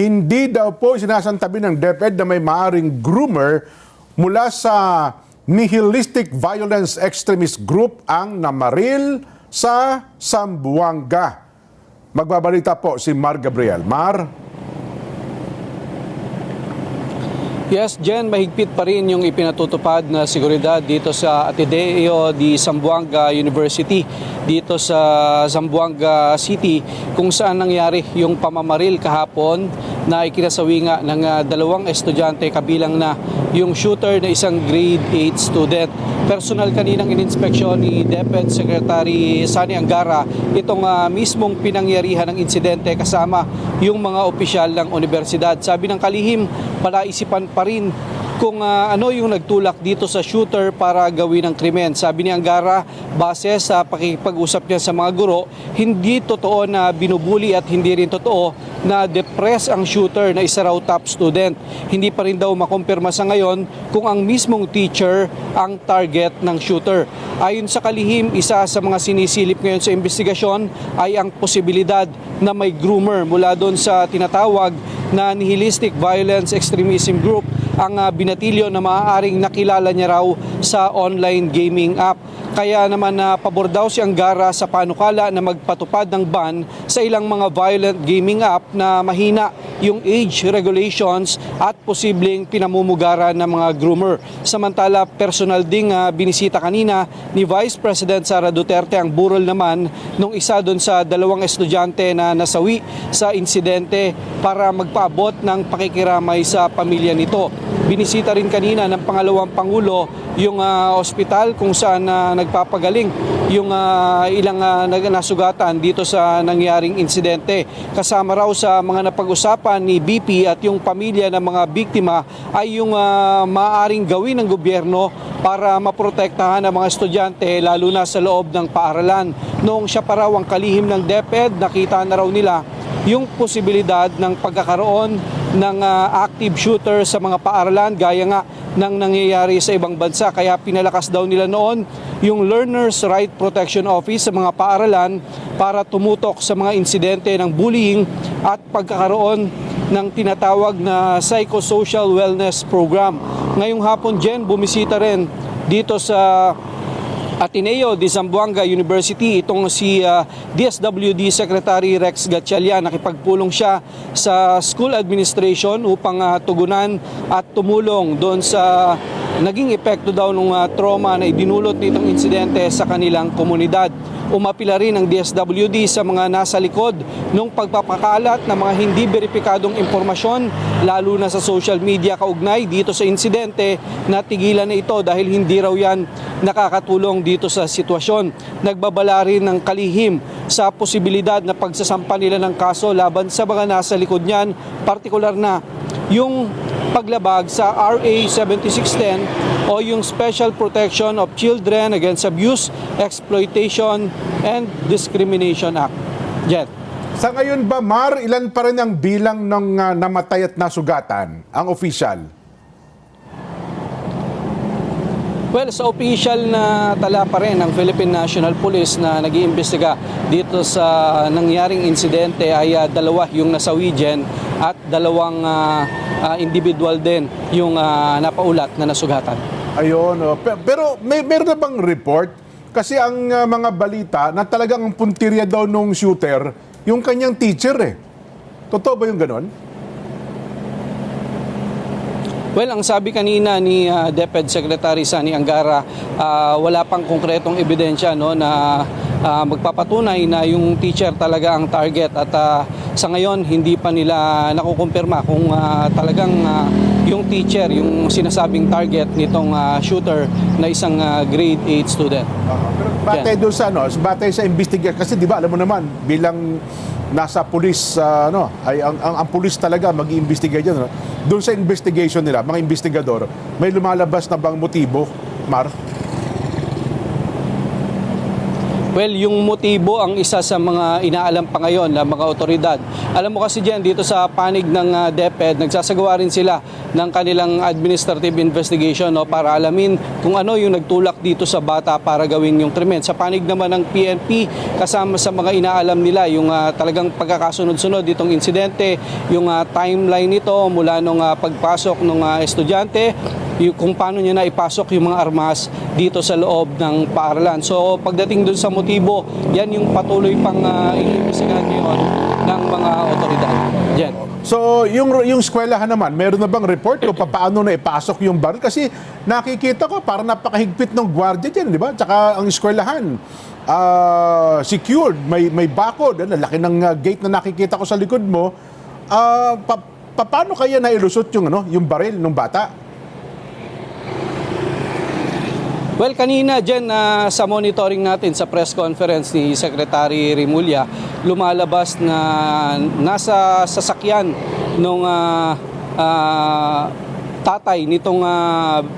hindi daw po sinasantabi ng DepEd na may maaring groomer mula sa nihilistic violence extremist group ang namaril sa Zamboanga. Magbabalita po si Mar Gabriel. Mar? Yes, Jen, mahigpit pa rin yung ipinatutupad na seguridad dito sa Ateneo de Zamboanga University, dito sa Zamboanga City, kung saan nangyari yung pamamaril kahapon na ikinasawi nga ng dalawang estudyante, kabilang na yung shooter na isang grade 8 student. Personal kaninang ininspeksyon ni DepEd Secretary Sani Angara itong mismong pinangyarihan ng insidente kasama yung mga opisyal ng universidad. Sabi ng kalihim, palaisipan pa rin kung ano yung nagtulak dito sa shooter para gawin ang krimen. Sabi ni Angara, base sa pakikipag-usap niya sa mga guro, hindi totoo na binubuli at hindi rin totoo na depress ang shooter na isa raw top student. Hindi pa rin daw makumpirma sa ngayon kung ang mismong teacher ang target ng shooter. Ayon sa kalihim, isa sa mga sinisilip ngayon sa investigasyon ay ang posibilidad na may groomer mula doon sa tinatawag na nihilistic violence extremism group ang binatilyo na maaaring nakilala niya raw sa online gaming app. Kaya naman pabor daw si Angara sa panukala na magpatupad ng ban sa ilang mga violent gaming app na mahina yung age regulations at posibleng pinamumugaran ng mga groomer. Samantala, personal ding binisita kanina ni Vice President Sara Duterte ang burol naman nung isa doon sa dalawang estudyante na nasawi sa insidente para magpaabot ng pakikiramay sa pamilya nito. Binisita rin kanina ng pangalawang Pangulo yung ospital kung saan nagpapagaling yung ilang nasugatan dito sa nangyaring insidente. Kasama raw sa mga napag-usapan ni BP at yung pamilya ng mga biktima ay yung maaaring gawin ng gobyerno para maprotektahan ang mga estudyante lalo na sa loob ng paaralan. Noong siya pa raw ang kalihim ng DepEd, nakita na raw nila yung posibilidad ng pagkakaroon ng active shooter sa mga paaralan gaya nga ng nangyayari sa ibang bansa. Kaya pinalakas daw nila noon yung Learners' Right Protection Office sa mga paaralan para tumutok sa mga insidente ng bullying at pagkakaroon ng tinatawag na psychosocial wellness program. Ngayong hapon, Jen, bumisita rin dito sa Ateneo de Zamboanga University itong si DSWD Secretary Rex Gatchalian. Nakipagpulong siya sa school administration upang tugunan at tumulong doon sa naging epekto daw ng trauma na idinulot nitong insidente sa kanilang komunidad. Umapila rin ang DSWD sa mga nasa likod ng pagpapakalat ng mga hindi beripikadong impormasyon lalo na sa social media kaugnay dito sa insidente na tigilan na ito dahil hindi raw yan nakakatulong dito sa sitwasyon. Nagbabala rin ng kalihim sa posibilidad na pagsasampa nila ng kaso laban sa mga nasa likod niyan, partikular na yung paglabag sa RA 7610 o yung Special Protection of Children Against Abuse, Exploitation, and Discrimination Act. Jet. Sa ngayon ba, Mar, ilan pa rin ang bilang ng namatay at nasugatan, ang official? Well, sa official na tala pa rin ng Philippine National Police na nag-iimbestiga dito sa nangyaring insidente ay dalawa yung nasawi, Jen, at dalawang individual din yung napaulat na nasugatan. Ayun, pero meron na bang report? Kasi ang mga balita na talagang ang puntirya daw nung shooter, yung kanyang teacher eh. Totoo ba yung ganon? Well, ang sabi kanina ni DepEd Secretary Sani Angara, wala pang konkretong ebidensya no, na magpapatunay na yung teacher talaga ang target at sa ngayon hindi pa nila nakukumpirma kung talagang yung teacher yung sinasabing target nitong shooter na isang grade 8 student. Pero batay doon sa batay sa investigation kasi di ba alam mo naman bilang nasa pulis ay ang pulis talaga mag-iimbestiga diyan, no? Doon sa investigation nila, mga investigador, may lumalabas na bang motibo, Mar? Well, yung motibo ang isa sa mga inaalam pa ngayon ng mga otoridad. Alam mo kasi dyan, dito sa panig ng DepEd, nagsasagawa rin sila ng kanilang administrative investigation, no, para alamin kung ano yung nagtulak dito sa bata para gawin yung krimen. Sa panig naman ng PNP, kasama sa mga inaalam nila yung talagang pagkakasunod-sunod ditong insidente, yung timeline nito mula nung pagpasok ng estudyante, kung paano niya na ipasok yung mga armas dito sa loob ng paaralan. So pagdating dun sa motibo, yan yung patuloy pang iniimbestigahan ngayon ng mga otoridad. Yan. So, yung eskwelahan naman, meron na bang report kung paano na ipasok yung baril? Kasi nakikita ko, parang napakahigpit ng gwardiya dyan, di ba? Tsaka ang eskwelahan, secured, may bakod. Laki ng gate na nakikita ko sa likod mo. Paano kaya nailusot yung baril ng bata? Well, kanina dyan sa monitoring natin sa press conference ni Secretary Remulla, lumalabas na nasa sasakyan nung tatay nitong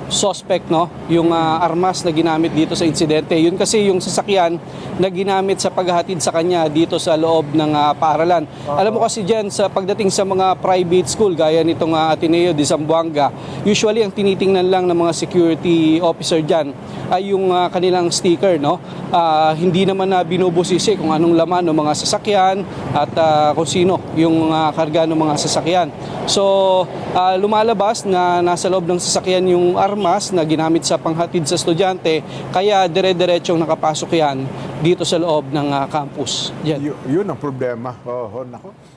suspect, no, yung armas na ginamit dito sa insidente. Yun kasi yung sasakyan na ginamit sa paghahatid sa kanya dito sa loob ng paaralan. Alam mo kasi dyan, sa pagdating sa mga private school gaya nitong Ateneo de Zamboanga, usually ang tinitingnan lang ng mga security officer dyan ay yung kanilang sticker, no? Hindi naman na binubusisi kung anong laman ng mga sasakyan at kung sino yung karga ng mga sasakyan. So, lumalabas na nasa loob ng sasakyan yung armas na ginamit sa panghatid sa estudyante, kaya dire-diretsong nakapasok yan dito sa loob ng campus. Yan. Yun ang problema. Nako.